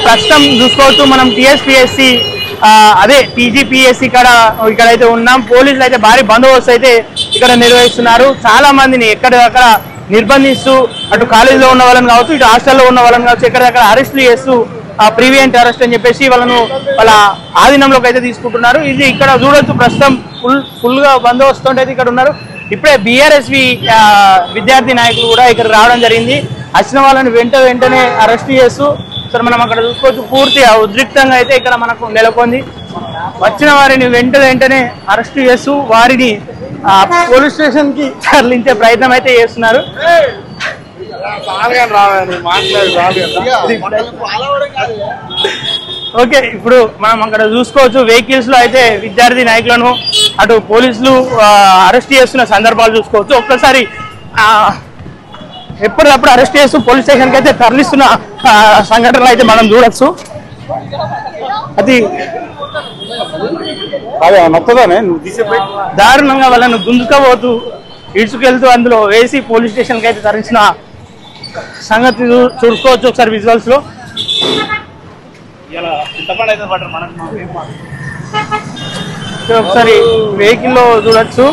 ప్రస్తుతం చూసుకోవచ్చు మనం టీఎస్పీఎస్సీ అదే టీజీపీఎస్సీ ఇక్కడైతే ఉన్నాం. పోలీసులు అయితే భారీ బందోబస్తు అయితే ఇక్కడ నిర్వహిస్తున్నారు. చాలా మందిని ఎక్కడికక్కడ నిర్బంధిస్తూ అటు కాలేజీలో ఉన్న వాళ్ళని కావచ్చు, ఇటు హాస్టల్లో ఉన్న వాళ్ళని కావచ్చు, ఎక్కడికక్కడ అరెస్టులు చేస్తూ ప్రివెంట్ అరెస్ట్ అని చెప్పేసి వాళ్ళ ఆధీనంలోకి అయితే తీసుకుంటున్నారు. ఇది ఇక్కడ చూడొచ్చు ప్రస్తుతం ఫుల్గా బందోబస్తు అయితే ఇక్కడ ఉన్నారు. ఇప్పుడే బీఆర్ఎస్వి విద్యార్థి నాయకులు కూడా ఇక్కడ రావడం జరిగింది. వచ్చిన వాళ్ళని వెంటనే అరెస్ట్ చేస్తూ సరే మనం అక్కడ చూసుకోవచ్చు పూర్తిగా ఉద్రిక్తంగా అయితే ఇక్కడ మనకు నెలకొంది. వచ్చిన వారిని వెంటనే అరెస్ట్ చేస్తూ వారిని పోలీస్ స్టేషన్ కి తరలించే ప్రయత్నం అయితే చేస్తున్నారు. ఓకే, ఇప్పుడు మనం అక్కడ చూసుకోవచ్చు వెహికల్స్ లో అయితే విద్యార్థి నాయకులను అటు పోలీసులు అరెస్ట్ చేస్తున్న సందర్భాలు చూసుకోవచ్చు. ఒక్కసారి ఎప్పటికప్పుడు అరెస్ట్ చేస్తూ పోలీస్ స్టేషన్ కి అయితే తరలిస్తున్న సంఘటనలు అయితే మనం చూడొచ్చు. అది దారుణంగా వాళ్ళను గుంజుకపోతూ ఇడ్చుకెళ్తూ అందులో వేసి పోలీస్ స్టేషన్ కి అయితే తరలించిన సంగతి చూసుకోవచ్చు ఒకసారి విజువల్స్ లో. ఒకసారి వెహికల్ లో చూడొచ్చు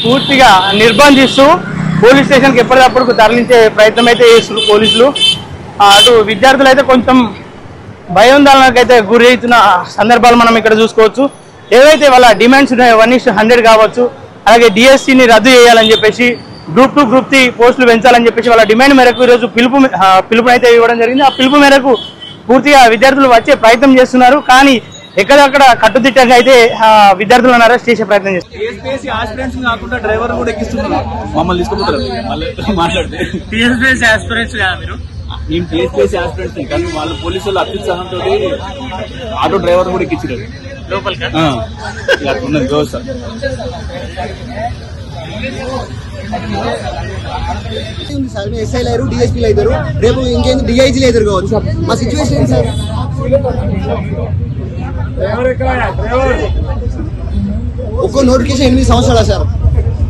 పూర్తిగా నిర్బంధిస్తూ పోలీస్ స్టేషన్ కి ఎప్పటికప్పుడు తరలించే ప్రయత్నం అయితే చేస్తున్నారు పోలీసులు. అటు విద్యార్థులు అయితే కొంచెం భయోందోళనకు అయితే గురి అవుతున్న సందర్భాలు మనం ఇక్కడ చూసుకోవచ్చు. ఏవైతే వాళ్ళ డిమాండ్స్ ఉన్నాయో 1:100 కావచ్చు, అలాగే డిఎస్సిని రద్దు చేయాలని చెప్పేసి, గ్రూప్ 2 గ్రూప్ 3 పోస్టులు పెంచాలని చెప్పేసి వాళ్ళ డిమాండ్ మేరకు ఈరోజు పిలుపునైతే ఇవ్వడం జరిగింది. ఆ పిలుపు మేరకు పూర్తిగా విద్యార్థులు వచ్చే ప్రయత్నం చేస్తున్నారు. కానీ ఎక్కడక్కడ కట్టుదిట్టంగా అయితే విద్యార్థులను అరెస్ట్ చేసే ప్రయత్నం చేస్తారు. మేము టీఎస్పీఎస్సీ ఆస్పిరెంట్స్ కానీ వాళ్ళు పోలీసులు అత్యుత్సాహంతో ఆటో డ్రైవర్ కూడా ఎక్కించారు లోపలికి. ఉన్నది వ్యవస్థ. సార్ ఎస్ఐలు అయ్యారు, డిఎస్పీలు అవుతారు, రేపు ఇంకేంది డిఐజీలు అవుతారు కావచ్చు. మా సిచ్యువేషన్ ఏంటి సార్? ఒక్కో నోటిఫికేషన్ 8 సంవత్సరాలు సార్.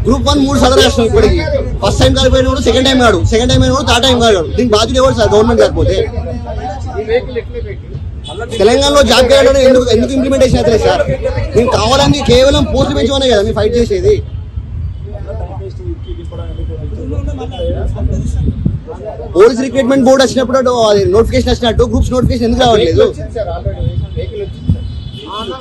గ్రూప్ 1 3 సార్లు రాష్ట్రం ఇప్పటికి. ఫస్ట్ టైం కాకపోయినా సెకండ్ టైం కాడు, సెకండ్ టైం అయినా థర్డ్ టైం కాడు. దీనికి బాధ్యత ఎవరు సార్? గవర్నమెంట్ కాకపోతే. తెలంగాణలో జాబ్ క్యాలెండర్ ఎందుకు ఇంప్లిమెంటేషన్ అవుతుంది సార్? మేము కావాలని కేవలం పోస్టులు పెంచమనే కదా మీరు ఫైట్ చేసేది. పోలీస్ రిక్రూట్మెంట్ బోర్డు వచ్చినప్పుడు నోటిఫికేషన్ వచ్చినట్టు గ్రూప్స్ నోటిఫికేషన్ ఎందుకు రావట్లేదు?